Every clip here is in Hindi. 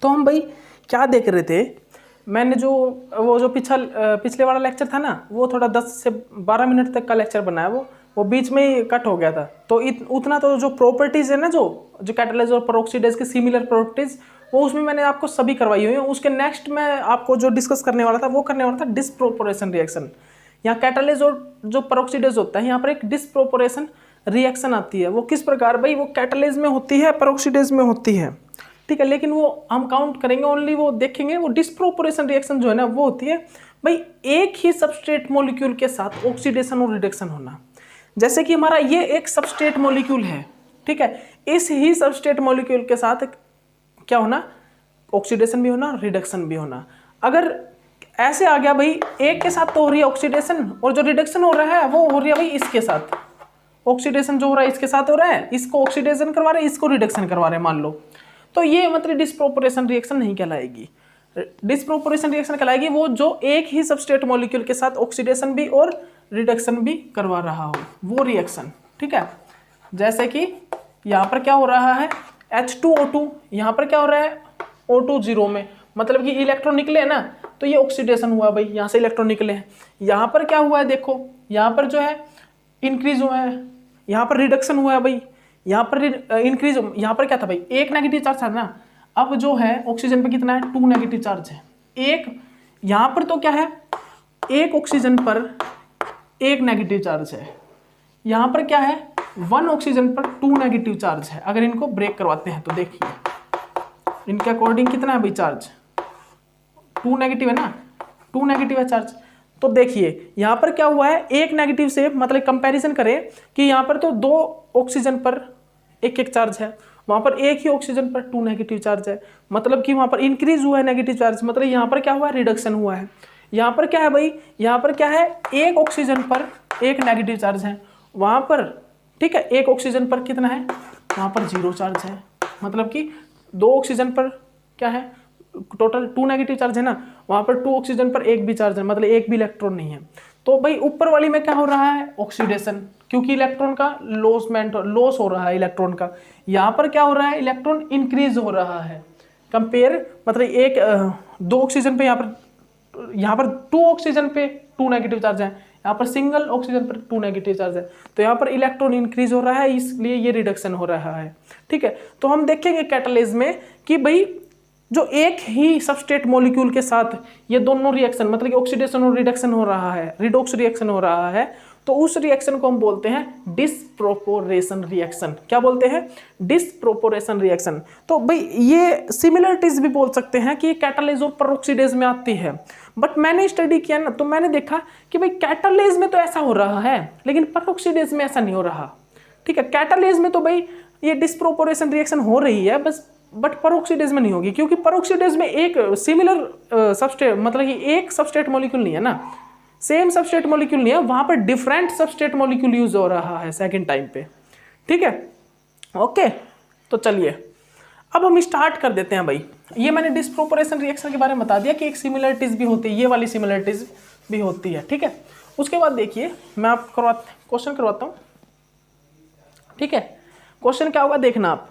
तो हम भाई क्या देख रहे थे, मैंने जो पिछले वाला लेक्चर था ना, वो थोड़ा 10 से 12 मिनट तक का लेक्चर बनाया, वो बीच में ही कट हो गया था। तो उतना तो जो प्रॉपर्टीज़ है ना, जो कैटालाइज और पेरोक्सीडेज की सिमिलर प्रॉपर्टीज़, वो उसमें मैंने आपको सभी करवाई हुई है। उसके नेक्स्ट मैं आपको जो डिस्कस करने वाला था वो करने वाला था डिस्प्रोपोर्शन रिएक्शन। यहाँ कैटालाइज और जो पेरोक्सीडेज होता है, यहाँ पर एक डिस्प्रोपोर्शन रिएक्शन आती है। वो किस प्रकार भाई, वो कैटालाइज में होती है, पेरोक्सीडेज में होती है, ठीक है। लेकिन वो हम काउंट करेंगे ओनली, वो देखेंगे वो डिस्प्रोपोर्शन रिएक्शन जो है ना, वो होती है भाई एक ही सबस्ट्रेट मॉलिक्यूल के साथ ऑक्सीडेशन और रिडक्शन होना। जैसे कि हमारा ये एक सबस्ट्रेट मॉलिक्यूल है, ठीक है, इस ही सबस्ट्रेट मॉलिक्यूल के साथ क्या होना, ऑक्सीडेशन भी होना, रिडक्शन भी होना। अगर ऐसे आ गया भाई, एक के साथ तो हो रही है ऑक्सीडेशन, और जो रिडक्शन हो रहा है वो हो रही है भाई इसके साथ। ऑक्सीडेशन जो हो रहा है इसके साथ हो रहा है, इसको ऑक्सीडेशन करवा रहे हैं, इसको रिडक्शन करवा रहे हैं मान लो, तो ये मतलब डिस्प्रोपोर्शन रिएक्शन नहीं कहलाएगी। डिस्प्रोपोर्शन रिएक्शन कहलाएगी वो जो एक ही सबस्ट्रेट मॉलिक्यूल के साथ ऑक्सीडेशन भी और रिडक्शन भी करवा रहा हो, वो रिएक्शन, ठीक है। जैसे कि यहाँ पर क्या हो रहा है, H2O2, यहाँ पर क्या हो रहा है, O2 0 में, मतलब कि इलेक्ट्रॉन निकले ना, तो ये ऑक्सीडेशन हुआ भाई, यहाँ से इलेक्ट्रॉन निकले हैं। यहाँ पर क्या हुआ है, देखो यहाँ पर जो है इंक्रीज हुआ है, यहाँ पर रिडक्शन हुआ है भाई, यहाँ पर इंक्रीज, यहाँ पर क्या था भाई, एक नेगेटिव चार्ज था ना, अब जो है ऑक्सीजन पे कितना है, 2 नेगेटिव चार्ज है। एक यहाँ पर तो क्या है, एक ऑक्सीजन पर 1 नेगेटिव चार्ज है, यहाँ पर क्या है, 1 ऑक्सीजन पर 2 नेगेटिव चार्ज है। अगर इनको ब्रेक करवाते हैं तो देखिए इनके अकॉर्डिंग कितना है भाई चार्ज, 2 नेगेटिव है ना, 2 नेगेटिव है चार्ज। तो देखिए यहाँ पर क्या हुआ है, एक नेगेटिव से मतलब कंपैरिजन करें कि यहाँ पर तो 2 ऑक्सीजन पर 1 चार्ज है, वहाँ पर एक ही ऑक्सीजन पर 2 नेगेटिव चार्ज है, मतलब कि वहाँ पर इंक्रीज हुआ है नेगेटिव चार्ज, मतलब यहाँ पर क्या हुआ है, रिडक्शन हुआ है। यहाँ पर क्या है भाई, यहाँ पर क्या है, एक ऑक्सीजन पर 1 नेगेटिव चार्ज है, वहाँ पर ठीक है, एक ऑक्सीजन पर कितना है, वहाँ पर 0 चार्ज है, मतलब कि 2 ऑक्सीजन पर क्या है, टोटल 2 नेगेटिव चार्ज है ना, वहाँ पर 2 ऑक्सीजन पर 1 भी चार्ज है, मतलब 1 भी इलेक्ट्रॉन नहीं है। तो भाई ऊपर वाली में क्या हो रहा है, ऑक्सीडेशन, क्योंकि इलेक्ट्रॉन का लॉस हो रहा है इलेक्ट्रॉन का। यहाँ पर क्या हो रहा है, इलेक्ट्रॉन इंक्रीज हो रहा है कंपेयर, मतलब 2 ऑक्सीजन पे यहाँ पर 2 ऑक्सीजन पे 2 नेगेटिव चार्ज है, यहाँ पर सिंगल ऑक्सीजन पर 2 नेगेटिव चार्ज है, तो यहाँ पर इलेक्ट्रॉन इंक्रीज हो रहा है, इसलिए ये रिडक्शन हो रहा है, ठीक है। तो हम देखेंगे कैटालाइज में कि भाई जो एक ही सबस्ट्रेट मॉलिक्यूल के साथ ये दोनों रिएक्शन, मतलब कि ऑक्सीडेशन और रिडक्शन हो रहा है, रिडॉक्स रिएक्शन हो रहा है, तो उस रिएक्शन को हम बोलते हैं डिस्प्रोपोर्शन रिएक्शन। क्या बोलते हैं, डिस्प्रोपोर्शन रिएक्शन। तो भाई ये सिमिलरिटीज भी बोल सकते हैं कि कैटालाइज और पेरोक्सीडेज में आती है, बट मैंने स्टडी किया ना, तो मैंने देखा कि भाई कैटालाइज में तो ऐसा हो रहा है, लेकिन पेरोक्सीडेज में ऐसा नहीं हो रहा, ठीक है। कैटालाइज में तो भाई ये डिस्प्रोपोर्शन रिएक्शन हो रही है बस, बट पेरोक्सीडेज में नहीं होगी, क्योंकि पेरोक्सीडेज में एक सिमिलर सबस्ट्रेट, मतलब कि एक सबस्ट्रेट मॉलिक्यूल नहीं है ना, सेम सबस्ट्रेट मॉलिक्यूल नहीं है, वहां पर डिफरेंट सबस्ट्रेट मॉलिक्यूल यूज हो रहा है सेकंड टाइम पे, ठीक है। ओके, तो चलिए अब हम स्टार्ट कर देते हैं भाई। ये मैंने डिस्प्रोपोर्शन रिएक्शन के बारे में बता दिया कि एक सिमिलरिटीज भी होती है, ये वाली सिमिलरिटीज भी होती है, ठीक है। उसके बाद देखिए मैं आपको क्वेश्चन करवाता हूँ, ठीक है। क्वेश्चन क्या होगा देखना आप,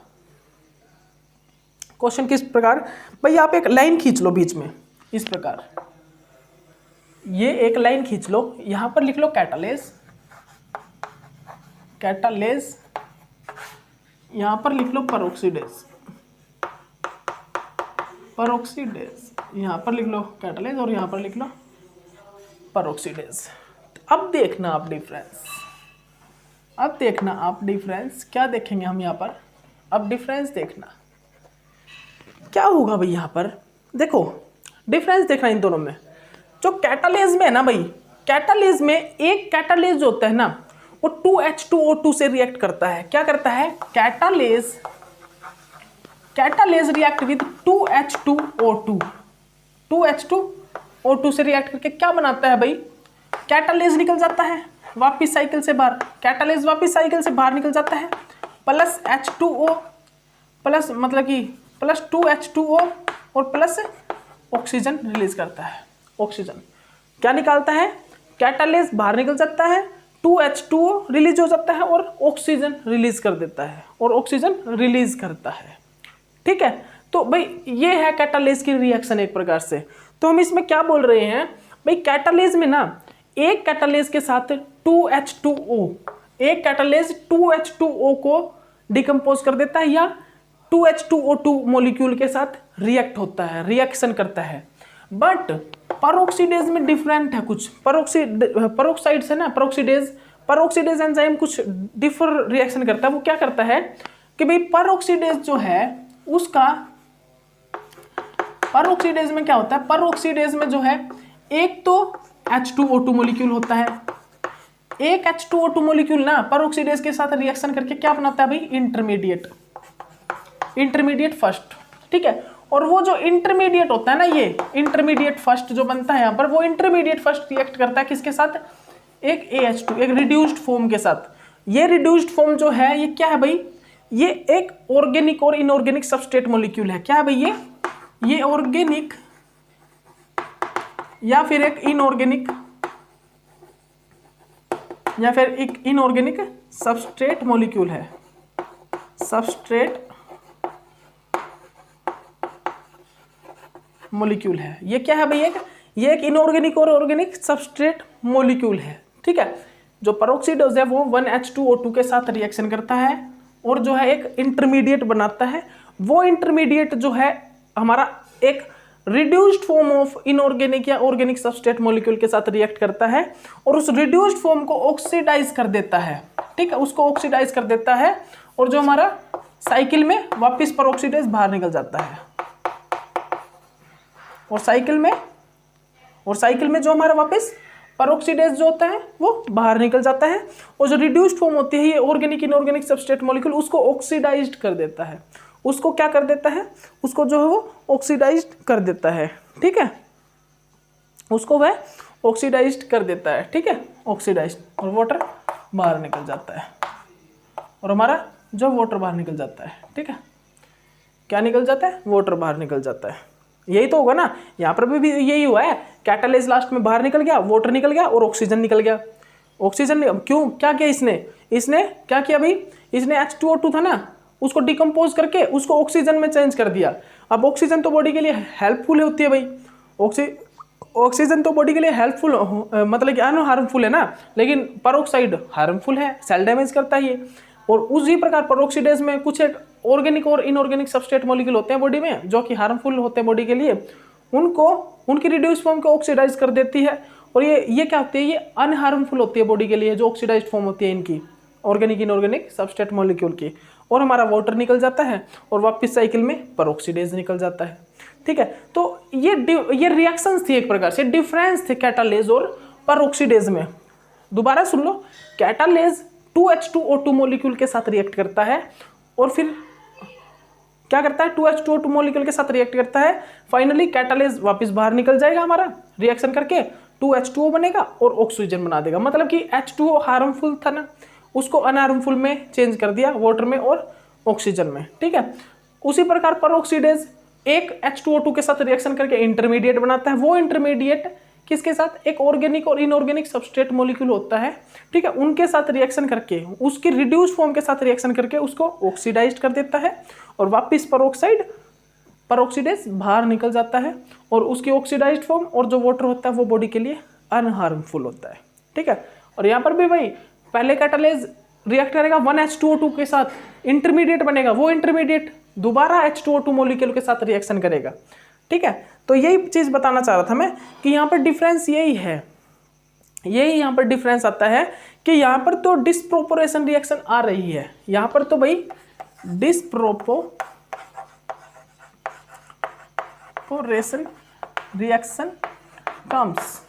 क्वेश्चन किस प्रकार, भाई आप एक लाइन खींच लो बीच में इस प्रकार, ये एक लाइन खींच लो, यहां पर लिख लो कैटालेज, कैटालेज, यहां पर लिख लो पेरोक्सीडेज, पेरोक्सीडेज, यहां पर लिख लो कैटालेज और यहां पर लिख लो पेरोक्सीडेज। अब देखना आप डिफरेंस, अब देखना आप डिफरेंस, क्या देखेंगे हम यहां पर, अब डिफरेंस देखना क्या होगा भाई। यहां पर देखो डिफरेंस देखना इन दोनों में, जो कैटालेज में है ना भाई, कैटालेज में एक कैटालेज जो होता है ना वो 2H2O2 से रिएक्ट करता है। क्या करता है, catalase, catalase react with 2H2O2, 2H2O2 से रिएक्ट करके क्या बनाता है भाई, कैटालेज निकल जाता है वापिस साइकिल से बाहर, कैटालेज वापिस साइकिल से बाहर निकल जाता है, प्लस H2O प्लस, मतलब कि प्लस 2H2O और प्लस ऑक्सीजन रिलीज करता है। ऑक्सीजन क्या निकालता है, कैटालेज बाहर निकल जाता है, 2H2O रिलीज हो जाता है और ऑक्सीजन रिलीज कर देता है, और ऑक्सीजन रिलीज करता है, ठीक है। तो तो भाई ये है कैटालेज की रिएक्शन एक प्रकार से। तो हम इसमें क्या बोल रहे हैं भाई, कैटालेज में ना एक कैटालेज के साथ 2H2O, एक कैटालेज 2H2O को डिकम्पोज कर देता है या 2H2O2 मॉलिक्यूल के साथ रिएक्ट होता है, रिएक्शन करता है। बट पेरोक्सीडेज में डिफरेंट है कुछ। पेरोक्साइड से ना पेरोक्सीडेज एंजाइम कुछ डिफर रिएक्शन करता है। वो क्या करता है कि भाई पेरोक्सीडेज जो है उसका, पेरोक्सीडेज में क्या होता है, पेरोक्सीडेज में जो है एक तो H2O2 मॉलिक्यूल होता है, एक H2O2 मॉलिक्यूल ना पेरोक्सीडेज के साथ रिएक्शन करके क्या बनाता है भाई, इंटरमीडिएट फर्स्ट, ठीक है। और वो जो इंटरमीडिएट होता है ना, ये इंटरमीडिएट फर्स्ट जो बनता है यहाँ पर, वो इंटरमीडिएट फर्स्ट रिएक्ट करता है किसके साथ, एक AH2, एक रिड्यूस्ड फॉर्म के साथ। ये रिड्यूस्ड फॉर्म जो है ये क्या है भाई, ये एक ऑर्गेनिक और इनऑर्गेनिक सबस्ट्रेट मॉलिक्यूल है। क्या है भाई ये ऑर्गेनिक या फिर एक इनऑर्गेनिक या फिर एक इनऑर्गेनिक सबस्ट्रेट मॉलिक्यूल है, सबस्ट्रेट मॉलिक्यूल है। ये क्या है भाई, ये एक इनऑर्गेनिक और ऑर्गेनिक सबस्ट्रेट मॉलिक्यूल है, ठीक है। जो पेरोक्सीडेज है वो 1H2O2 के साथ रिएक्शन करता है और जो है एक इंटरमीडिएट बनाता है। वो इंटरमीडिएट जो है हमारा एक रिड्यूस्ड फॉर्म ऑफ इनऑर्गेनिक या ऑर्गेनिक सबस्ट्रेट मॉलिक्यूल के साथ रिएक्ट करता है और उस रिड्यूस्ड फॉर्म को ऑक्सीडाइज कर देता है, ठीक है, उसको ऑक्सीडाइज कर देता है और जो हमारा साइकिल में वापस पेरोक्सीडेज बाहर निकल जाता है। और साइकिल में जो हमारा वापस पेरोक्सीडेज जो होता है वो बाहर निकल जाता है और जो रिड्यूस्ड फॉर्म होती है ये ऑर्गेनिक इनऑर्गेनिक सबस्ट्रेट मॉलिक्यूल उसको ऑक्सीडाइज्ड कर देता है। उसको क्या कर देता है, उसको जो है वो ऑक्सीडाइज्ड कर देता है, ठीक है, उसको वह ऑक्सीडाइज्ड कर देता है, ठीक है, ऑक्सीडाइज्ड, और वाटर बाहर निकल जाता है और हमारा जो वाटर बाहर निकल जाता है, ठीक है, क्या निकल जाता है, वाटर बाहर निकल जाता है। यही तो होगा ना, यहाँ पर भी यही हुआ है, कैटालेज लास्ट में बाहर निकल गया, वाटर निकल गया और ऑक्सीजन निकल गया। ऑक्सीजन क्यों, क्या किया इसने क्या किया भाई, इसने H2O2 था ना, उसको डिकम्पोज करके उसको ऑक्सीजन में चेंज कर दिया। अब ऑक्सीजन तो बॉडी के लिए हेल्पफुल होती है भाई, ऑक्सीजन तो बॉडी के लिए हेल्पफुल मतलब कि हार्मफुल है ना, लेकिन पेरोक्साइड हार्मफुल है, सेल डैमेज करता है ये। और उसी प्रकार पेरोक्सीडेज में कुछ एक ऑर्गेनिक और इनऑर्गेनिक सबस्ट्रेट मॉलिक्यूल होते हैं बॉडी में जो कि हार्मफुल होते हैं बॉडी के लिए, उनको उनकी रिड्यूस फॉर्म को ऑक्सीडाइज कर देती है। और ये क्या होती है, ये अनहार्मफुल होती है बॉडी के लिए जो ऑक्सीडाइज्ड फॉर्म होती है इनकी ऑर्गेनिक इनऑर्गेनिक सबस्ट्रेट मॉलिक्यूल की, और हमारा वाटर निकल जाता है और वापस साइकिल में पेरोक्सीडेज निकल जाता है, ठीक है। तो ये रिएक्शंस थी एक प्रकार से, डिफरेंस थे कैटालेज और पेरोक्सीडेज में। दोबारा सुन लो, कैटालेज 2H2O2 मॉलिक्यूल के साथ रिएक्ट करता है और फिर क्या करता है, 2H2O2 मॉलिक्यूल के साथ रिएक्ट करता है, फाइनली कैटालेज वापस बाहर निकल जाएगा हमारा रिएक्शन करके, 2H2O बनेगा और ऑक्सीजन बना देगा। मतलब कि H2O हार्मफुल था ना, उसको अनहार्मफुल में चेंज कर दिया, वाटर में और ऑक्सीजन में, ठीक है। उसी प्रकार पेरोक्सीडेज एक H2O2 के साथ रिएक्शन करके इंटरमीडिएट बनाता है। वो इंटरमीडिएट किसके साथ, एक ऑर्गेनिक और इनऑर्गेनिक सबस्ट्रेट मॉलिक्यूल होता है, ठीक है, उनके साथ रिएक्शन करके उसकी रिड्यूस फॉर्म के साथ रिएक्शन करके उसको ऑक्सीडाइज्ड कर देता है और वापस पेरोक्सीडेज बाहर निकल जाता है और उसकी ऑक्सीडाइज्ड फॉर्म और जो वाटर होता है वो बॉडी के लिए अनहार्मफुल होता है, ठीक है। और यहाँ पर भी भाई पहले कैटालेज रिएक्ट करेगा 1H2O2 के साथ, इंटरमीडिएट बनेगा, वो इंटरमीडिएट दोबारा H2O2 मॉलिक्यूल के साथ रिएक्शन करेगा, ठीक है। तो यही चीज़ बताना चाह रहा था मैं कि यहाँ पर डिफरेंस यही है, यही यहाँ पर डिफरेंस आता है कि यहाँ पर तो डिस्प्रोपोर्शन रिएक्शन आ रही है, यहाँ पर तो भाई disproportion reaction comes,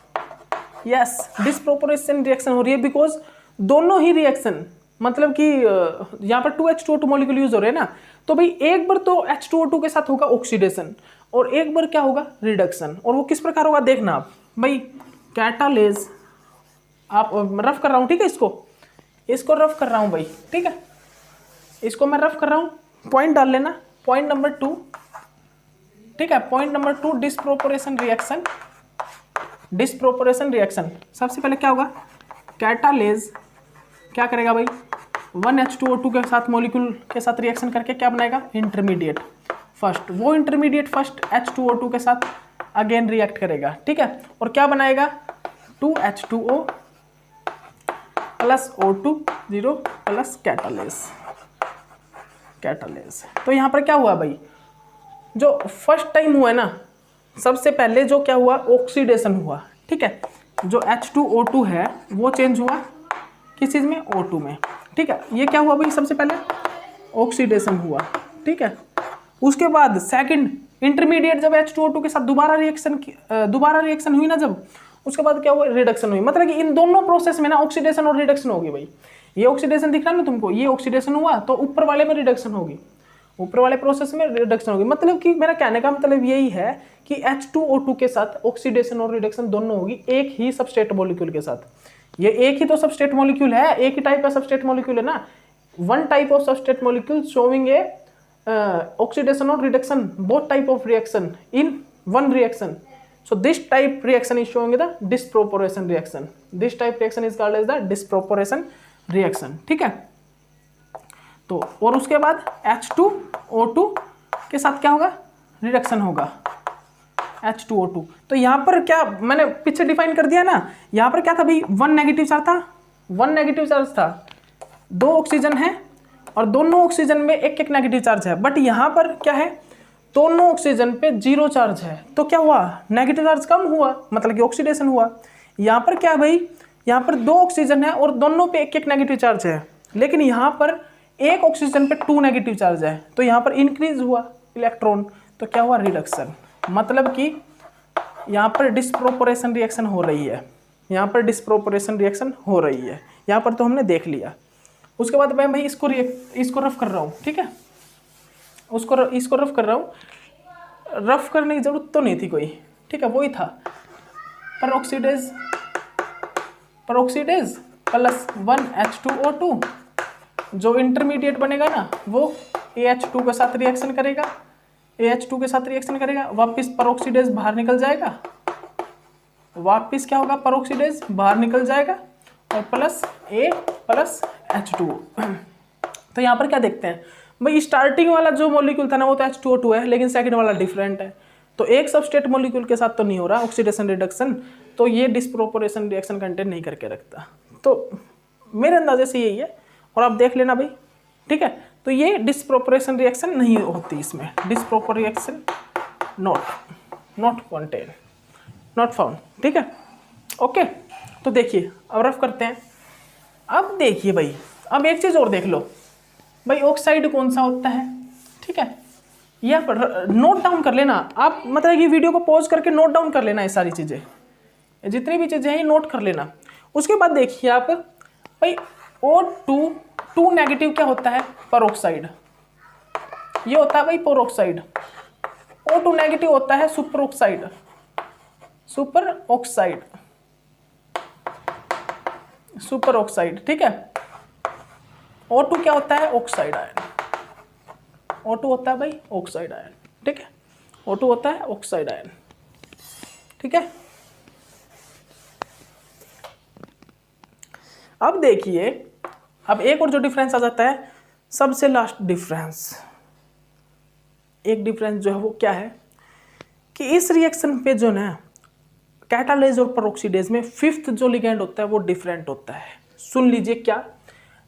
yes, disproportion reaction हो रही है बिकॉज दोनों ही रिएक्शन, मतलब कि यहाँ पर 2H2O2 मॉलिक्यूल यूज हो रहे हैं ना, तो भाई एक बार तो H2O2 के साथ होगा ऑक्सीडेशन और एक बार क्या होगा, रिडक्शन। और वो किस प्रकार होगा देखना आप भाई, कैटालेज आप रफ कर रहा हूँ, ठीक है, इसको रफ कर रहा हूँ भाई, ठीक है, इसको मैं रफ कर रहा हूँ, पॉइंट डाल लेना, पॉइंट नंबर 2, ठीक है, पॉइंट नंबर 2 डिस्प्रोपोर्शन रिएक्शन। सबसे पहले क्या होगा, कैटालेज क्या करेगा भाई, 1H2O2 के साथ मॉलिक्यूल के साथ रिएक्शन करके क्या बनाएगा, इंटरमीडिएट। फर्स्ट, वो इंटरमीडिएट फर्स्ट H2O2 के साथ अगेन रिएक्ट करेगा, ठीक है, और क्या बनाएगा 2H2O plus O2 0 plus catalase. तो यहाँ पर क्या हुआ भाई, जो फर्स्ट टाइम हुआ है ना, सबसे पहले जो क्या हुआ, ऑक्सीडेशन हुआ, ठीक है, जो H2O2 है वो चेंज हुआ किस चीज़ में, O2 में, ठीक है, ये क्या हुआ भाई, सबसे पहले ऑक्सीडेशन हुआ, ठीक है। उसके बाद सेकंड इंटरमीडिएट जब H2O2 के साथ दोबारा रिएक्शन हुई ना, जब उसके बाद क्या हुआ, रिडक्शन हुई, मतलब कि इन दोनों प्रोसेस में ना ऑक्सीडेशन और रिडक्शन होगी भाई। ये ऑक्सीडेशन दिख रहा है ना तुमको, ये ऑक्सीडेशन हुआ तो ऊपर वाले में रिडक्शन होगी, ऊपर वाले प्रोसेस में रिडक्शन होगी। मतलब कि मेरा कहने का मतलब यही है कि H2O2 के साथ ऑक्सीडेशन और रिडक्शन दोनों होगी एक ही सबस्ट्रेट मॉलिक्यूल के साथ। ये एक ही तो सबस्ट्रेट मॉलिक्यूल है, एक ही टाइप का सबस्ट्रेट मॉलिक्यूल है ना, one type of substrate molecule showing A oxidation or reduction, both type of reaction in one reaction. So this type reaction is showing the disproportion reaction. This type reaction is called as the disproportion reaction, ठीक है। तो और उसके बाद H2O2 के साथ क्या होगा, रिडक्शन होगा H2O2। तो यहाँ पर क्या मैंने पीछे डिफाइन कर दिया ना, यहाँ पर क्या था भाई, वन नेगेटिव चार्ज था, दो ऑक्सीजन है और दोनों ऑक्सीजन में एक एक नेगेटिव चार्ज है, बट यहाँ पर क्या है, दोनों ऑक्सीजन पे 0 चार्ज है, तो क्या हुआ, नेगेटिव चार्ज कम हुआ, मतलब कि ऑक्सीडेशन हुआ। यहाँ पर क्या है भाई, यहाँ पर दो ऑक्सीजन है और दोनों पे एक एक नेगेटिव चार्ज है, लेकिन यहाँ पर एक ऑक्सीजन पे 2 नेगेटिव चार्ज है, तो यहाँ पर इंक्रीज हुआ इलेक्ट्रॉन, तो क्या हुआ, रिडक्शन। मतलब कि यहाँ पर डिस्प्रोपोर्शन रिएक्शन हो रही है, यहाँ पर डिस्प्रोपोर्शन रिएक्शन हो रही है, यहाँ पर तो हमने देख लिया। उसके बाद मैं भाई इसको रफ कर रहा हूँ, ठीक है, इसको रफ कर रहा हूँ, रफ करने की जरूरत तो नहीं थी कोई, ठीक है, वही था पेरोक्सीडेज प्लस 1H2O2, जो इंटरमीडिएट बनेगा ना वो AH2 के साथ रिएक्शन करेगा, वापस पेरोक्सीडेज बाहर निकल जाएगा, वापस क्या होगा, पेरोक्सीडेज बाहर निकल जाएगा और प्लस A प्लस H2O। तो यहाँ पर क्या देखते हैं भाई, स्टार्टिंग वाला जो मॉलिक्यूल था ना वो तो H2O2 है, लेकिन सेकंड वाला डिफरेंट है, तो एक सबस्ट्रेट मॉलिक्यूल के साथ तो नहीं हो रहा ऑक्सीडेशन रिडक्शन, तो ये डिस्प्रोपोर्शन रिएक्शन कंटेन नहीं करके रखता। तो मेरे अंदाजे से यही है, और आप देख लेना भाई, ठीक है। तो ये डिस्प्रोपोर्शन रिएक्शन नहीं होती इसमें, डिस्प्रोपोर reaction not contain, not found, ठीक है, ओके। तो देखिए अब रफ करते हैं। अब देखिए भाई, अब एक चीज़ और देख लो भाई, ऑक्साइड कौन सा होता है, ठीक है, यह नोट डाउन कर लेना आप, मतलब कि वीडियो को पॉज करके नोट डाउन कर लेना, ये सारी चीज़ें, जितनी भी चीज़ें हैं ये नोट कर लेना। उसके बाद देखिए आप भाई, O2 नेगेटिव क्या होता है, पेरोक्साइड, ये होता है भाई पेरोक्साइड। O2 नेगेटिव होता है सुपर ऑक्साइड, ठीक है। O2 क्या होता है, ऑक्साइड आयन, O2 होता है भाई ऑक्साइड आयन, ठीक है, O2 होता है ऑक्साइड आयन, ठीक है। अब देखिए, अब एक और जो डिफरेंस आ जाता है, सबसे लास्ट डिफरेंस, एक डिफरेंस जो है वो क्या है कि इस रिएक्शन पे जो ना कैटालेज और पेरोक्सीडेज में फिफ्थ जो लिगेंड होता है वो डिफरेंट होता है। सुन लीजिए क्या,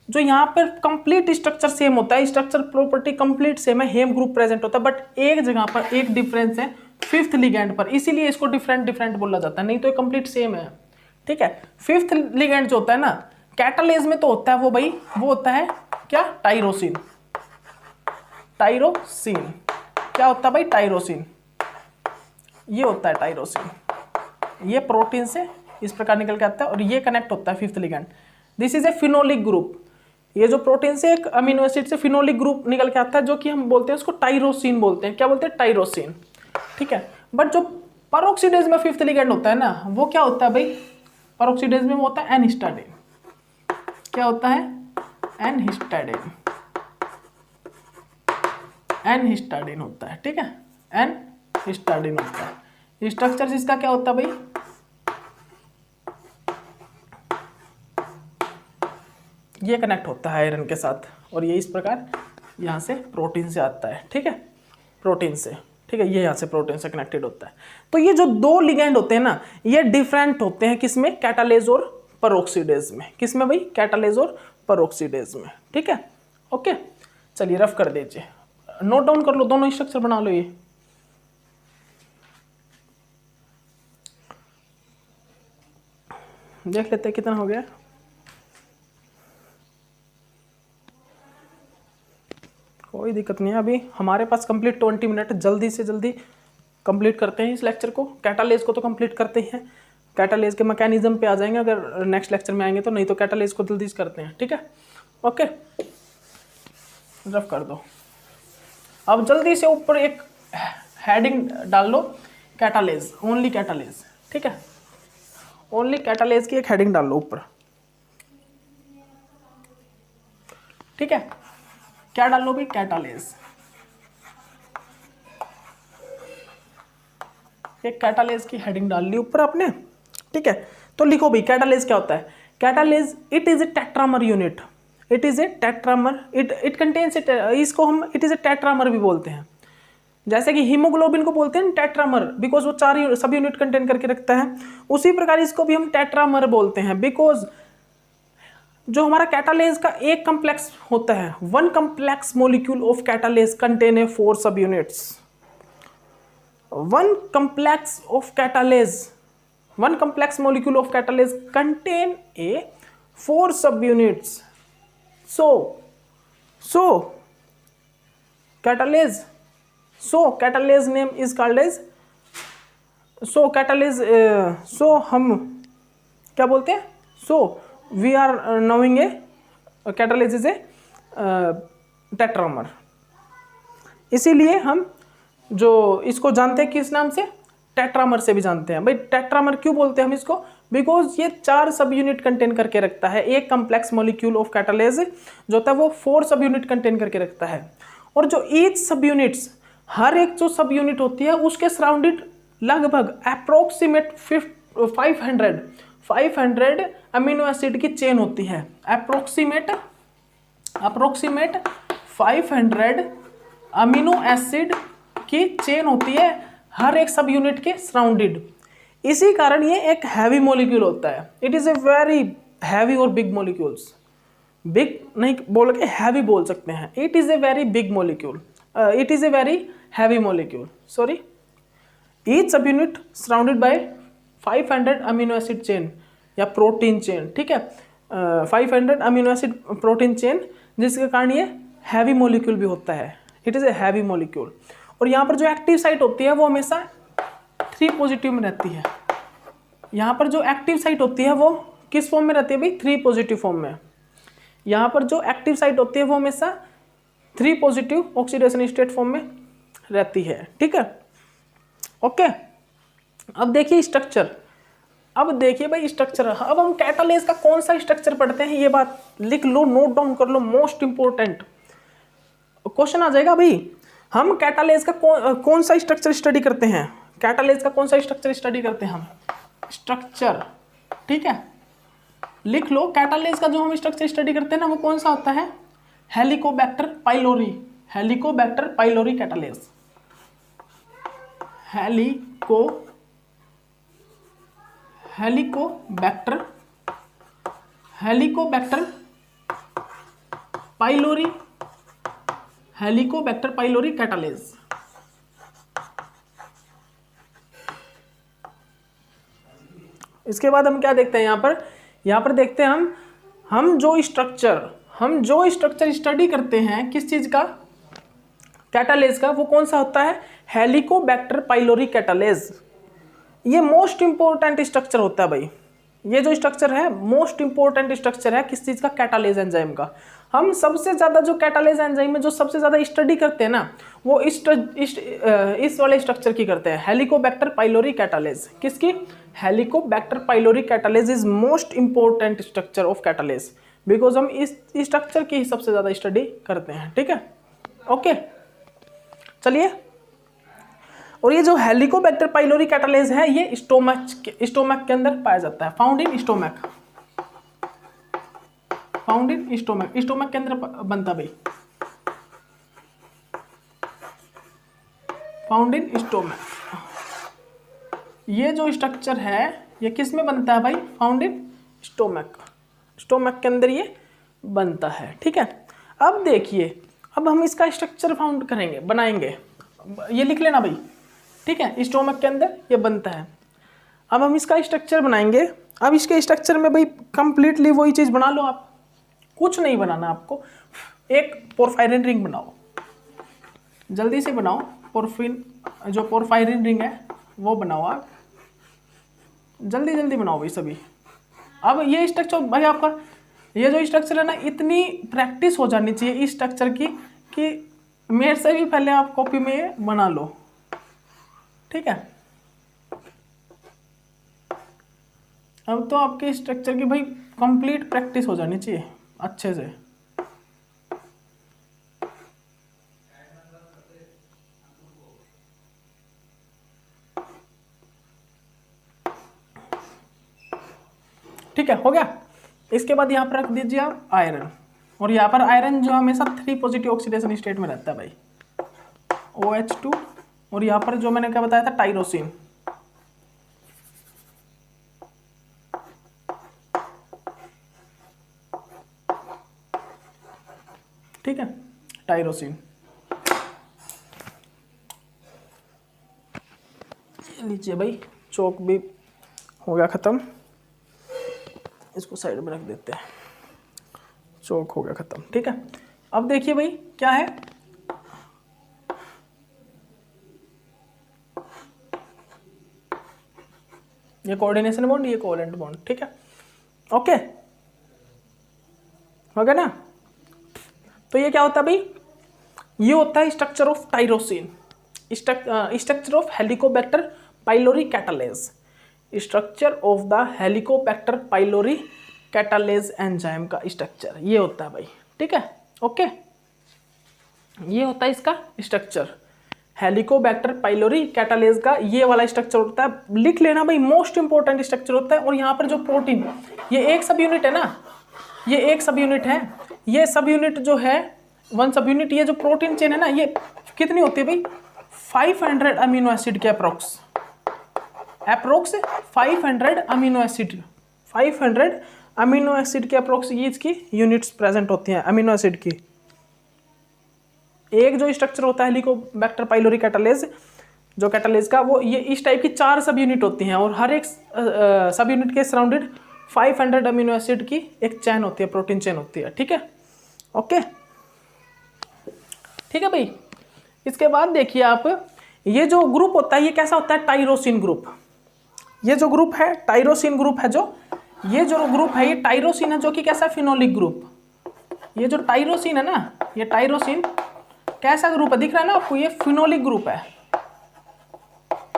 जो यहाँ पर कंप्लीट स्ट्रक्चर सेम होता है, स्ट्रक्चर प्रॉपर्टी कंप्लीट सेम है, हेम ग्रुप प्रेजेंट होता है, बट एक जगह पर एक डिफरेंस है फिफ्थ लिगेंड पर, इसीलिए इसको डिफरेंट बोला जाता है, नहीं तो ये कंप्लीट सेम है, ठीक है। फिफ्थ लिगेंड जो होता है ना कैटालेज में तो होता है वो भाई, वो होता है क्या, टाइरोसिन। क्या होता है भाई, टाइरोसिन, ये होता है टाइरोसिन, ये प्रोटीन से इस प्रकार निकल के आता है और ये कनेक्ट होता है fifth ligand. This is a phenolic group, ये जो प्रोटीन से एक अमीनो एसिड से फिनोलिक ग्रुप निकल के आता है, जो कि हम बोलते हैं उसको टाइरोसिन बोलते हैं, क्या बोलते हैं, टाइरोसिन, ठीक है। बट जो पेरोक्सीडेज में फिफ्थ लिगेंड होता है ना, वो क्या होता है भाई, पेरोक्सीडेज में वो होता है एनहिस्टाडीन, क्या होता है, एनहिस्टाडीन होता है, ठीक है, एनहिस्टाडीन होता है। स्ट्रक्चर इसका क्या होता है भाई, ये कनेक्ट होता है आयरन के साथ और ये इस प्रकार यहाँ से प्रोटीन से आता है, ठीक है। प्रोटीन से, ठीक है, ये यहाँ से प्रोटीन से कनेक्टेड होता है। तो ये जो दो लिगेंड होते हैं ना, ये डिफरेंट होते हैं किसमें, कैटालेज और पेरोक्सीडेज में। किसमें भाई, कैटालेज और पेरोक्सीडेज में, ठीक है। ओके, चलिए रफ कर दीजिए, नोट डाउन कर लो, दोनों स्ट्रक्चर बना लो। ये देख लेते हैं कितना हो गया। कोई दिक्कत नहीं है, अभी हमारे पास कंप्लीट 20 मिनट, जल्दी से जल्दी कंप्लीट करते हैं इस लेक्चर को। कैटालेज को तो कंप्लीट करते हैं, कैटालेज के मैकेनिज्म पे आ जाएंगे अगर नेक्स्ट लेक्चर में आएंगे तो, नहीं तो कैटालेज को जल्दी से करते हैं, ठीक है। ओके, रफ कर दो। अब जल्दी से ऊपर एक हेडिंग डाल लो, कैटालेज, ओनली कैटालेज, ठीक है, ओनली कैटालेज की एक हेडिंग डाल लो ऊपर, ठीक है। क्या डाल लो भाई, कैटालेज, एक कैटालेज की हेडिंग डाल ली ऊपर आपने, ठीक है। तो लिखो भाई कैटालेज क्या होता है। Catalase, it is a tetramer unit, it is a tetramer, it contains, इसको हम इट इज ए टेट्रामर भी बोलते हैं। जैसे कि हीमोग्लोबिन को बोलते हैं टेट्रामर, बिकॉज वो चार सब यूनिट कंटेन करके रखता है। उसी प्रकार इसको भी हम टेट्रामर बोलते हैं, बिकॉज जो हमारा कैटालेज का एक कम्प्लेक्स होता है, one complex molecule of catalase contain a 4 सब units. One complex of catalase, one complex molecule of catalase contain a 4 सब units. So catalase name is called as, हम क्या बोलते हैं, we are knowing a catalase is a tetramer। इसीलिए हम जो इसको जानते हैं किस नाम से, टेट्रामर से भी जानते हैं। भाई टेट्रामर क्यों बोलते हैं हम इसको, बिकॉज ये 4 सब यूनिट कंटेन करके रखता है। एक कम्प्लेक्स मॉलिक्यूल ऑफ कैटालेज जो होता है वो 4 सब यूनिट कंटेन करके रखता है। और जो ईच सब यूनिट्स, हर एक जो सब यूनिट होती है उसके सराउंडेड लगभग अप्रोक्सीमेट 500 अमीनो एसिड की चेन होती है। अप्रोक्सीमेट 500 अमीनो एसिड की चेन होती है हर एक सब यूनिट के सराउंडेड। इसी कारण ये एक हैवी मॉलिक्यूल होता है। It is a very heavy और बिग मॉलिक्यूल्स, बिग नहीं बोल के हैवी बोल सकते हैं। It is a very big molecule, it is a very heavy molecule, sorry. Each सब unit surrounded by 500 amino acid chain या प्रोटीन चेन, ठीक है, 500 अमीनो एसिड प्रोटीन चेन, जिसके कारण ये हैवी मॉलिक्यूल भी होता है। It is a heavy molecule. और यहाँ पर जो एक्टिव साइट होती है वो हमेशा 3 पॉजिटिव में रहती है। यहाँ पर जो एक्टिव साइट होती है वो किस फॉर्म में रहती है भाई, 3 पॉजिटिव फॉर्म में। यहाँ पर जो एक्टिव साइट होती है वो हमेशा 3 पॉजिटिव ऑक्सीडेशन स्टेट फॉर्म में रहती है, ठीक है। ओके, अब देखिए स्ट्रक्चर, अब देखिए भाई स्ट्रक्चर। अब हम कैटालेज का कौन सा स्ट्रक्चर पढ़ते हैं, ये बात लिख लो, नोट डाउन कर लो, मोस्ट इंपोर्टेंट क्वेश्चन आ जाएगा भाई। हम कैटालेज का कौन सा स्ट्रक्चर स्टडी करते हैं, कैटालेज का कौन सा स्ट्रक्चर स्टडी करते हैं हम, स्ट्रक्चर, ठीक है, लिख लो। कैटालेज का जो हम स्ट्रक्चर स्टडी करते हैं ना वो कौन सा होता है, Helicobacter pylori, Helicobacter pylori catalase, Helicobacter pylori catalase. इसके बाद हम क्या देखते हैं, यहाँ पर देखते हैं हम जो स्ट्रक्चर स्टडी करते हैं किस चीज का, कैटालेज का, वो कौन सा होता है, हेलिकोबैक्टर पाइलोरी कैटालेज। ये मोस्ट इंपोर्टेंट स्ट्रक्चर होता है भाई। ये जो स्ट्रक्चर है मोस्ट इंपोर्टेंट स्ट्रक्चर है किस चीज का, कैटालेज एंजाइम का। हम सबसे ज्यादा जो कैटालेज एंजाइम में जो सबसे ज्यादा स्टडी करते हैं ना वो इस वाले स्ट्रक्चर की करते हैं, हेलिकोबैक्टर पाइलोरी कैटालेज। किसकी, Helicobacter pylori catalase is most important structure of catalase, because हम इस स्ट्रक्चर की ही सबसे ज्यादा स्टडी करते हैं, ठीक है। ओके, चलिए। और ये जो हेलिकोबैक्टर पाइलोरी कैटालेज है ये स्टोमक के अंदर पाया जाता है, फाउंड इन स्टोमक स्टोमक के अंदर बनता भाई। Found in stomach. ये जो स्ट्रक्चर है ये किस में बनता है भाई? Found in stomach. स्टोमक के अंदर ये बनता है, ठीक है। अब देखिए, अब हम इसका स्ट्रक्चर फाउंड करेंगे, बनाएंगे, ये लिख लेना भाई, ठीक है। स्टोमक के अंदर ये बनता है। अब हम इसका स्ट्रक्चर बनाएंगे। अब इसके स्ट्रक्चर में भाई कंप्लीटली वही चीज़ बना लो आप, कुछ नहीं बनाना आपको। एक पोरफायरिन रिंग बनाओ, जल्दी से बनाओ। जो पोरफायरिन रिंग है वो बनाओ आप, जल्दी जल्दी बनाओ भाई सभी। अब ये स्ट्रक्चर भाई आपका, ये जो स्ट्रक्चर है ना, इतनी प्रैक्टिस हो जानी चाहिए इस स्ट्रक्चर की कि मेरे से भी पहले आप कॉपी में ये बना लो, ठीक है। अब तो आपके स्ट्रक्चर की भाई कंप्लीट प्रैक्टिस हो जानी चाहिए अच्छे से। ठीक है, हो गया। इसके बाद यहाँ पर रख दीजिए आप आयरन, और यहाँ पर आयरन जो हमेशा 3 पॉजिटिव ऑक्सीडेशन स्टेट में रहता है भाई, OH2। और यहाँ पर जो मैंने क्या बताया था, टाइरोसिन। ठीक है, टाइरोसिन। लीजिए भाई, चौक भी हो गया ख़त्म, इसको साइड में रख देते हैं। चौक हो गया ख़त्म, ठीक है। अब देखिए भाई क्या है, ये कोऑर्डिनेशन बॉन्ड, ये कोवेलेंट बॉन्ड, ठीक है। ओके, हो गया ना। तो ये क्या होता है भाई, ये होता है structure of tyrosine, structure of Helicobacter pylori catalase, structure of the Helicobacter pylori catalase enzyme का स्ट्रक्चर ये होता है भाई, ठीक है। ओके, ये होता है इसका स्ट्रक्चर, हेलिकोबैक्टर पाइलोरी कैटालेज का ये वाला स्ट्रक्चर होता है। लिख लेना भाई, मोस्ट इंपॉर्टेंट स्ट्रक्चर होता है। और यहाँ पर जो प्रोटीन, ये एक सब यूनिट है ना, ये एक सब यूनिट है। ये सब यूनिट जो है, 1 सब यूनिट, ये जो प्रोटीन चेन है ना, ये कितनी होती है भाई, 500 अमीनो एसिड के approx 500 amino acid, 500 amino acid के अप्रोक्स ये इसकी यूनिट्स प्रेजेंट होती हैं अमीनो एसिड की। एक जो स्ट्रक्चर होता है हेलिकोबैक्टर पाइलोरी कैटालेज, जो कैटालेज का, वो ये इस टाइप की 4 सब यूनिट होती हैं, और हर एक सब यूनिट के सराउंडेड 500 अमीनो एसिड की एक चैन होती है, प्रोटीन चेन होती है, ठीक है। ओके, ठीक है भाई। इसके बाद देखिए आप, ये जो ग्रुप होता है ये कैसा होता है, टाइरोसिन ग्रुप। ये जो ग्रुप है टाइरोसिन ग्रुप है, जो ये जो ग्रुप है ये टाइरोसिन है, जो कि कैसा, फिनोलिक ग्रुप। ये जो टाइरोसिन है ना, ये टाइरोसिन कैसा ग्रुप है, दिख रहा है ना आपको, ये फिनोलिक ग्रुप है।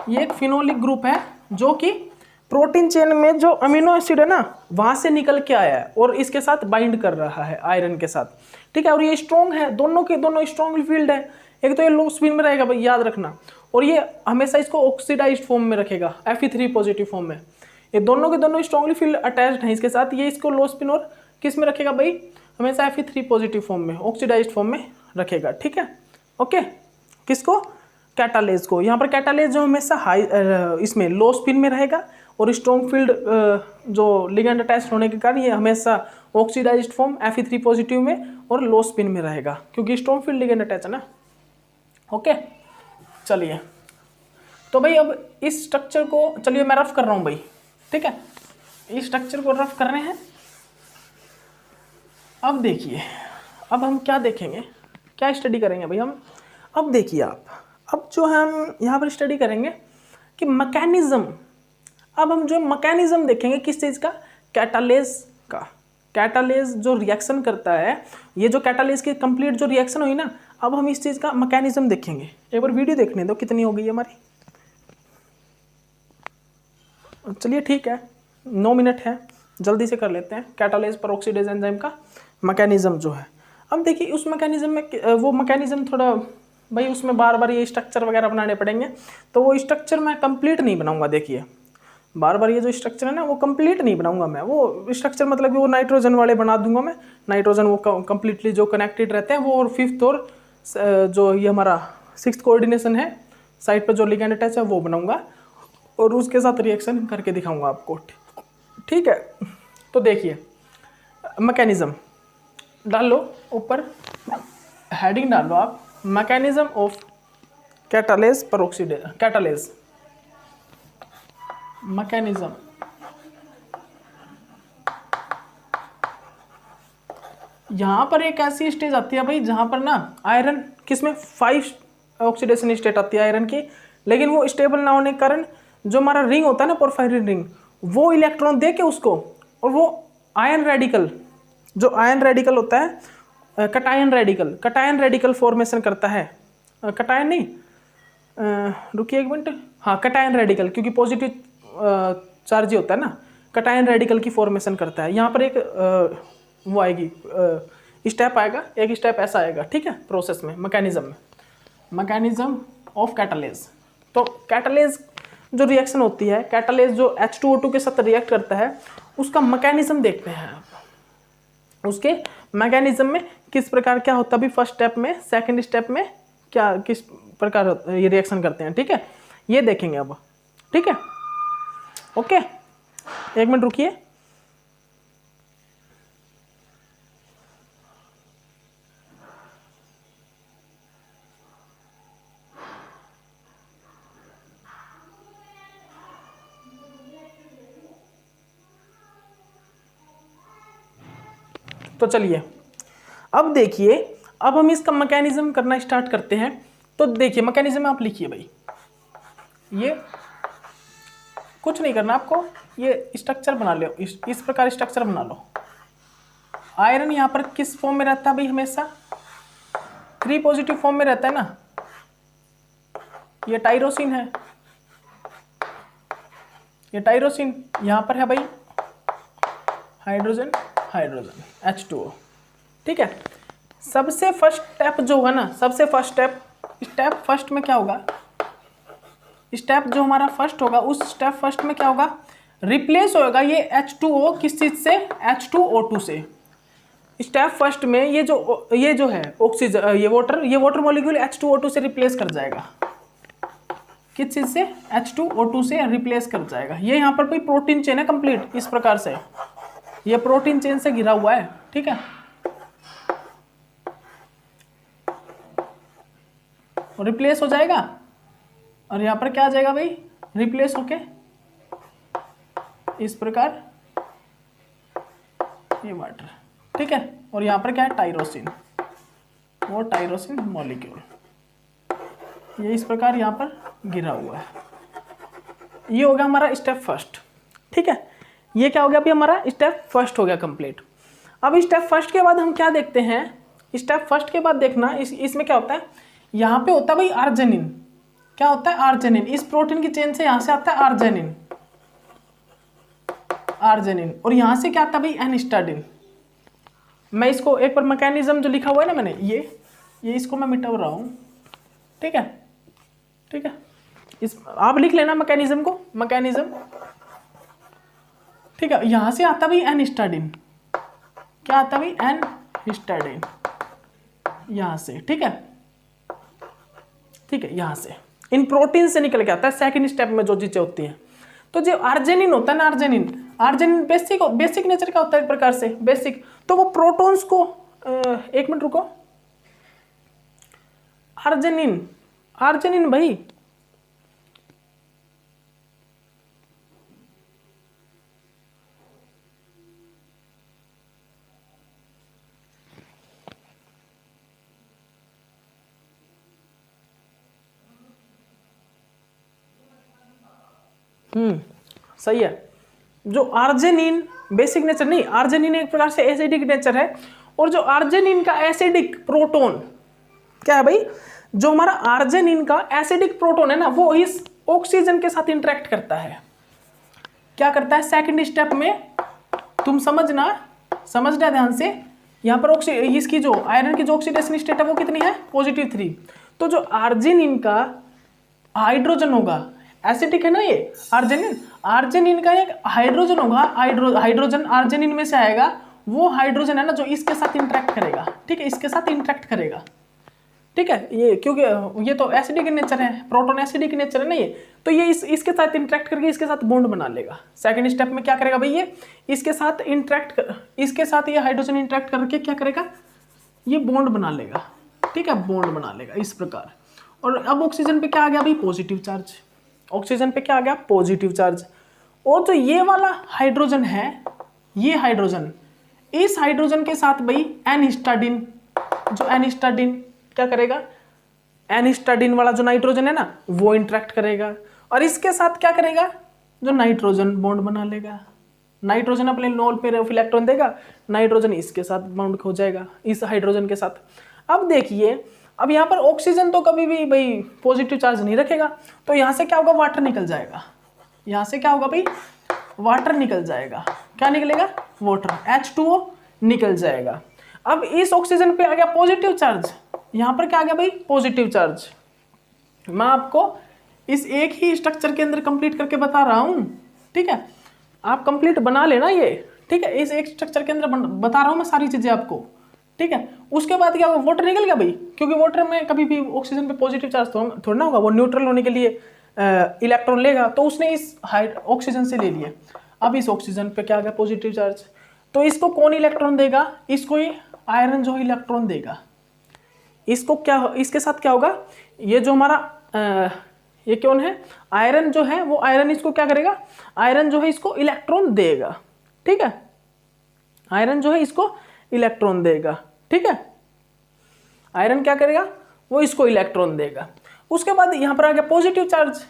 ये एक फिनोलिक ग्रुप है जो कि प्रोटीन चेन में जो अमीनो एसिड है ना, वहां से निकल के आया है और इसके साथ बाइंड कर रहा है आयरन के साथ, ठीक है। और ये स्ट्रॉन्ग है, दोनों के दोनों स्ट्रॉन्ग फील्ड है। एक तो ये लो स्पिन में रहेगा भाई, याद रखना, और ये हमेशा इसको ऑक्सीडाइज्ड फॉर्म में रखेगा, Fe3 पॉजिटिव फॉर्म में। ये दोनों के दोनों स्ट्रॉन्गली फील्ड अटैच्ड हैं इसके साथ। ये इसको लो स्पिन और किस में रखेगा भाई, हमेशा Fe3 पॉजिटिव फॉर्म में, ऑक्सीडाइज्ड फॉर्म में रखेगा, ठीक है। ओके, किसको, कैटालेज को। यहाँ पर कैटालेज जो हमेशा हाई इसमें लो स्पिन में रहेगा, और स्ट्रॉन्ग फील्ड जो लिगेंड अटैच होने के कारण ये हमेशा ऑक्सीडाइज्ड फॉर्म Fe3 पॉजिटिव में और लो स्पिन में रहेगा, क्योंकि स्ट्रॉन्ग फील्ड लिगेंड अटैच है ना। ओके, चलिए, तो भाई अब इस स्ट्रक्चर को, चलिए मैं रफ कर रहा हूँ भाई, ठीक है। इस स्ट्रक्चर को रफ कर रहे हैं। अब देखिए, अब हम क्या देखेंगे, क्या स्टडी करेंगे भाई हम। अब देखिए आप, अब जो हम यहाँ पर स्टडी करेंगे कि मैकेनिज्म, अब हम जो मैकेनिज्म देखेंगे किस चीज़ का, कैटालेज का। कैटालेज जो रिएक्शन करता है, ये जो कैटालेज की कंप्लीट जो रिएक्शन हुई ना, अब हम इस चीज़ का मैकेनिज्म देखेंगे। एक बार वीडियो देखने दो, कितनी हो गई हमारी, चलिए ठीक है, 9 मिनट है, जल्दी से कर लेते हैं। कैटालेज पेरोक्सीडेज एंजाइम का मैकेनिज्म जो है, अब देखिए उस मैकेनिज्म में, वो मैकेनिज्म थोड़ा भाई उसमें बार बार ये स्ट्रक्चर वगैरह बनाने पड़ेंगे, तो वो स्ट्रक्चर मैं कंप्लीट नहीं बनाऊंगा। देखिए बार बार ये जो स्ट्रक्चर है ना, वो कंप्लीट नहीं बनाऊंगा मैं। वो स्ट्रक्चर मतलब कि वो नाइट्रोजन वाले बना दूंगा मैं, नाइट्रोजन वो कंप्लीटली जो कनेक्टेड रहते हैं वो, और 5th और जो ये हमारा 6th कोऑर्डिनेशन है, साइड पर जो लिगैंड अटैच है वो बनाऊंगा और उसके साथ रिएक्शन करके दिखाऊंगा आपको। ठीक है, तो देखिए मैकेनिज्म डाल लो, ऊपर हेडिंग डाल लो आप, mechanism of catalase peroxidase, catalase mechanism. यहाँ पर एक ऐसी स्टेज आती है भाई जहाँ पर ना आयरन किसमें 5 ऑक्सीडेशन स्टेट आती है आयरन की, लेकिन वो स्टेबल ना होने के कारण जो हमारा रिंग होता है ना पोरफायरिन रिंग, वो इलेक्ट्रॉन दे के उसको, और वो आयन रेडिकल, जो आयन रेडिकल होता है कटायन रेडिकल फॉर्मेशन करता है। कटायन नहीं, रुकिए एक मिनट, हाँ कटायन रेडिकल, क्योंकि पॉजिटिव चार्ज ही होता है ना, कटायन रेडिकल की फॉर्मेशन करता है। यहाँ पर एक वो आएगी स्टेप आएगा, एक स्टेप ऐसा आएगा, ठीक है, प्रोसेस में, मैकेनिज्म में, मैकेनिज्म ऑफ कैटालेज। तो कैटालेज जो रिएक्शन होती है, कैटालेज जो H2O2 के साथ रिएक्ट करता है, उसका मैकेनिज्म देखते हैं आप। उसके मैकेनिज्म में किस प्रकार क्या होता है भी, फर्स्ट स्टेप में, सेकंड स्टेप में क्या किस प्रकार ये रिएक्शन करते हैं, ठीक है, ये देखेंगे अब, ठीक है, ओके। एक मिनट रुकिए। तो चलिए अब देखिए, अब हम इसका मैकेनिज्म करना स्टार्ट करते हैं। तो देखिए मैकेनिज्म आप लिखिए भाई, ये कुछ नहीं करना आपको, ये स्ट्रक्चर बना लो, इस प्रकार स्ट्रक्चर बना लो। आयरन यहाँ पर किस फॉर्म में रहता है भाई, हमेशा 3 पॉजिटिव फॉर्म में रहता है ना, ये टाइरोसिन है, ये टाइरोसिन, यहाँ पर है भाई हाइड्रोजन हाइड्रोजन H2O, ठीक है। सबसे फर्स्ट स्टेप जो होगा ना, सबसे फर्स्ट स्टेप फर्स्ट में क्या होगा, स्टेप जो हमारा फर्स्ट होगा, उस स्टेप फर्स्ट में क्या होगा, रिप्लेस होगा ये H2O किस चीज से, H2O2 से। स्टेप फर्स्ट में ये जो है ऑक्सीजन, ये वाटर मॉलिक्यूल H2O2 से रिप्लेस कर जाएगा, किस चीज से, H2O2 से रिप्लेस कर जाएगा। ये यहाँ पर कोई प्रोटीन चेन है कंप्लीट, इस प्रकार से ये प्रोटीन चेन से घिरा हुआ है, ठीक है, रिप्लेस हो जाएगा, और यहाँ पर क्या आ जाएगा भाई, रिप्लेस होके इस प्रकार ये वाटर, ठीक है, और यहाँ पर क्या है, टाइरोसिन, वो टाइरोसिन मॉलिक्यूल, ये इस प्रकार यहाँ पर गिरा हुआ है। ये हो गया हमारा स्टेप फर्स्ट, ठीक है, ये क्या हो गया अभी, हमारा स्टेप फर्स्ट हो गया कंप्लीट। अब स्टेप फर्स्ट के बाद हम क्या देखते हैं, स्टेप फर्स्ट के बाद देखना इसमें क्या होता है, यहाँ पे होता है भाई आर्जिनिन, क्या होता है, आर्जिनिन, इस प्रोटीन की चेन से यहाँ से आता है आर्जिनिन, और यहाँ से क्या आता है भाई, एनहिस्टाडीन। मैं इसको एक बार मैकेनिज्म जो लिखा हुआ है ना मैंने, ये इसको मैं मिटा रहा हूँ, ठीक है, ठीक है, इस आप लिख लेना मैकेनिज्म को, मैकेनिज्म, ठीक है। यहाँ से आता भी एनहिस्टाडीन, क्या आता भी, एनहिस्टाडीन, यहाँ से, ठीक है, ठीक है, यहाँ से इन प्रोटीन से निकल के आता है सेकंड स्टेप में जो चीजें होती हैं। तो जो आर्जिनिन होता है ना, आर्जिनिन बेसिक नेचर का होता है एक प्रकार से, बेसिक, तो वो प्रोटॉन्स को, एक मिनट रुको, आर्जिनिन भाई, सही है। जो आर्जिनिन बेसिक नेचर नहीं, आर्जिनिन एक प्रकार से एसिडिक नेचर है, और जो आर्जिनिन का एसिडिक प्रोटॉन क्या है भाई, जो हमारा आर्जिनिन का एसिडिक प्रोटॉन है ना, वो इस ऑक्सीजन के साथ इंटरेक्ट करता है, क्या करता है सेकंड स्टेप में, तुम समझना ध्यान से, यहाँ पर इसकी जो आयरन की जो ऑक्सीडेशन स्टेट है वो कितनी है, +3। तो जो आर्जिनिन का हाइड्रोजन होगा, एसिडिक है ना ये आर्जिनिन का एक हाइड्रोजन होगा, हाइड्रोजन आर्जिनिन में से आएगा, वो हाइड्रोजन है ना जो इसके साथ इंटरेक्ट करेगा, ठीक है, इसके साथ इंटरेक्ट करेगा, ठीक है, ये क्योंकि ये तो एसिडिक नेचर है, प्रोटॉन एसिडिक नेचर है ना ये, तो ये इसके साथ इंटरेक्ट करके इसके साथ बॉन्ड बना लेगा। सेकंड स्टेप में क्या करेगा भाई, ये इसके साथ इसके साथ ये हाइड्रोजन इंटरेक्ट करके क्या करेगा, ये बॉन्ड बना लेगा। ठीक है, बॉन्ड बना लेगा इस प्रकार। और अब ऑक्सीजन पे क्या आ गया भाई, पॉजिटिव चार्ज। ऑक्सीजन पे क्या आ गया, पॉजिटिव चार्ज। और जो ये वाला हाइड्रोजन है, ये हाइड्रोजन, इस हाइड्रोजन के साथ भाई एनहिस्टाडीन, जो एनहिस्टाडीन क्या करेगा, एनहिस्टाडीन वाला जो नाइट्रोजन है ना वो इंटरेक्ट करेगा और इसके साथ क्या करेगा, जो नाइट्रोजन बॉन्ड बना लेगा। नाइट्रोजन अपने नोल पे इलेक्ट्रॉन देगा, नाइट्रोजन इसके साथ बॉन्ड हो जाएगा इस हाइड्रोजन के साथ। अब देखिए, अब यहाँ पर ऑक्सीजन तो कभी भी भाई पॉजिटिव चार्ज नहीं रखेगा, तो यहाँ से क्या होगा, वाटर निकल जाएगा। यहाँ से क्या होगा भाई, वाटर निकल जाएगा। क्या निकलेगा, वाटर, H2O निकल जाएगा। अब इस ऑक्सीजन पे आ गया पॉजिटिव चार्ज, यहाँ पर क्या आ गया भाई, पॉजिटिव चार्ज। मैं आपको इस एक ही स्ट्रक्चर के अंदर कंप्लीट करके बता रहा हूँ। ठीक है, आप कंप्लीट बना लेना ये। ठीक है, इस एक स्ट्रक्चर के अंदर बता रहा हूँ मैं सारी चीजें आपको। ठीक है, उसके बाद क्या होगा, वाटर निकल गया भाई, क्योंकि वाटर में कभी भी ऑक्सीजन पे पॉजिटिव चार्ज थोड़ा ना होगा, वो न्यूट्रल होने के लिए इलेक्ट्रॉन लेगा, तो उसने इस ऑक्सीजन से ले लिया। अब इस ऑक्सीजन पे क्या आ गया, पॉजिटिव चार्ज, तो इसको कौन इलेक्ट्रॉन देगा, इसको ये आयरन जो इलेक्ट्रॉन देगा। इसको क्या, इसके साथ क्या होगा, ये जो हमारा ये कौन है, आयरन जो है, वो आयरन इसको क्या करेगा, आयरन जो है इसको इलेक्ट्रॉन देगा। ठीक है, आयरन जो है इसको इलेक्ट्रॉन देगा। ठीक है, आयरन क्या करेगा, वो इसको इलेक्ट्रॉन देगा। उसके बाद यहां पर आ गया पॉजिटिव चार्ज,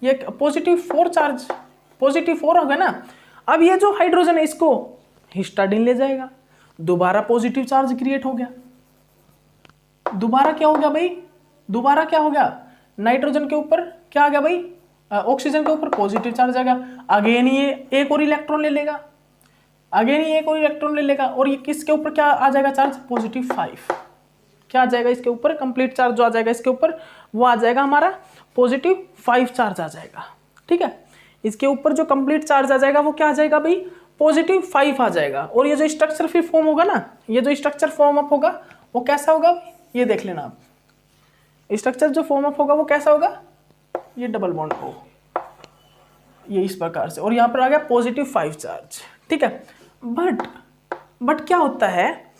ये +4 चार्ज, +4 होगा ना। अब ये जो हाइड्रोजन है इसको हिस्टाडीन ले जाएगा, दोबारा पॉजिटिव चार्ज क्रिएट हो गया। दोबारा क्या हो गया भाई, दोबारा क्या हो गया, नाइट्रोजन के ऊपर क्या आ गया भाई, ऑक्सीजन के ऊपर पॉजिटिव चार्ज आ गया। अगेन ये एक और इलेक्ट्रॉन ले लेगा, अगेन ये एक और इलेक्ट्रॉन ले लेगा, और ये किसके ऊपर क्या आ जाएगा चार्ज, +5। क्या आ जाएगा इसके ऊपर, कंप्लीट चार्ज जो आ जाएगा इसके ऊपर, वो आ जाएगा हमारा +5 चार्ज आ जाएगा। ठीक है, इसके ऊपर जो कंप्लीट चार्ज आ जाएगा वो क्या आ जाएगा भाई, +5 आ जाएगा। और ये जो स्ट्रक्चर फिर फॉर्म होगा ना, ये जो स्ट्रक्चर फॉर्म अप होगा वो कैसा होगा, ये देख लेना आप, स्ट्रक्चर जो फॉर्म अप होगा वो कैसा होगा, ये डबल बॉन्ड हो, ये इस प्रकार से, और यहाँ पर आ गया +5 चार्ज। ठीक है, बट क्या होता है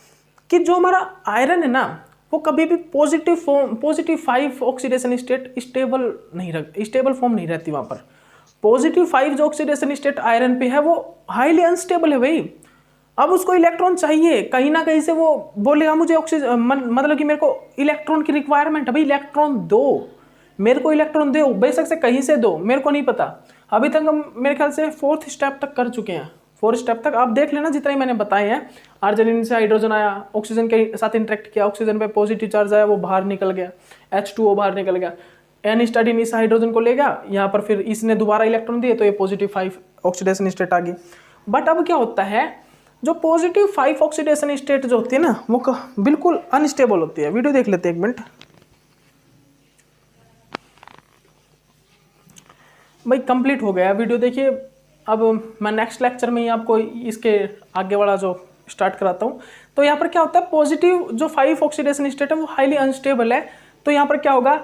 कि जो हमारा आयरन है ना, वो कभी भी +5 ऑक्सीडेशन स्टेट स्टेबल फॉर्म नहीं रहती वहां पर। +5 जो ऑक्सीडेशन स्टेट आयरन पे है वो हाईली अनस्टेबल है भाई। अब उसको इलेक्ट्रॉन चाहिए, कहीं ना कहीं से वो बोलेगा मुझे ऑक्सीजन, मतलब कि मेरे को इलेक्ट्रॉन की रिक्वायरमेंट है भाई, इलेक्ट्रॉन दो मेरे को, इलेक्ट्रॉन दो, बेशक से कहीं से दो, मेरे को नहीं पता। अभी तक हम मेरे ख्याल से 4th स्टेप तक कर चुके हैं, 4 स्टेप तक आप देख लेना जितना ही मैंने बताए हैं। आर्जिनिन से हाइड्रोजन आया, ऑक्सीजन के साथ इंटरेक्ट किया, ऑक्सीजन पे पॉजिटिव चार्ज आया, वो बाहर निकल गया, H2O बाहर निकल गया, एनहिस्टाडीन इस हाइड्रोजन को ले गया, यहाँ पर फिर इसने दोबारा इलेक्ट्रॉन दिए, तो ये +5 ऑक्सीडेशन स्टेट आ गई। बट अब क्या होता है, जो +5 ऑक्सीडेशन स्टेट जो होती है ना, वो बिल्कुल अनस्टेबल होती है। वीडियो देख लेते हैं 1 मिनट भाई, कंप्लीट हो गया वीडियो। देखिए, अब मैं नेक्स्ट लेक्चर में ही आपको इसके आगे वाला जो स्टार्ट कराता हूँ। तो यहाँ पर क्या होता है, पॉजिटिव जो 5 ऑक्सीडेशन स्टेट है वो हाईली अनस्टेबल है। तो यहाँ पर क्या होगा,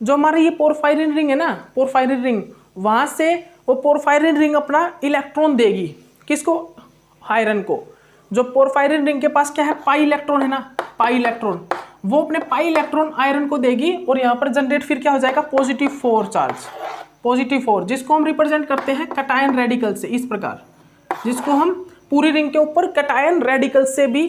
जो हमारा ये पोरफायरिन रिंग है ना, पोरफायरिन रिंग, वहाँ से वो पोरफायरिन रिंग अपना इलेक्ट्रॉन देगी, किसको, आयरन को। जो पोरफायरिन रिंग के पास क्या है, पाई इलेक्ट्रॉन है ना, पाई इलेक्ट्रॉन, वो अपने पाई इलेक्ट्रॉन आयरन को देगी, और यहाँ पर जनरेट फिर क्या हो जाएगा, +4 चार्ज, +4, जिसको हम रिप्रेजेंट करते हैं कटायन रेडिकल से, इस प्रकार, जिसको हम पूरी रिंग के ऊपर कटायन रेडिकल से भी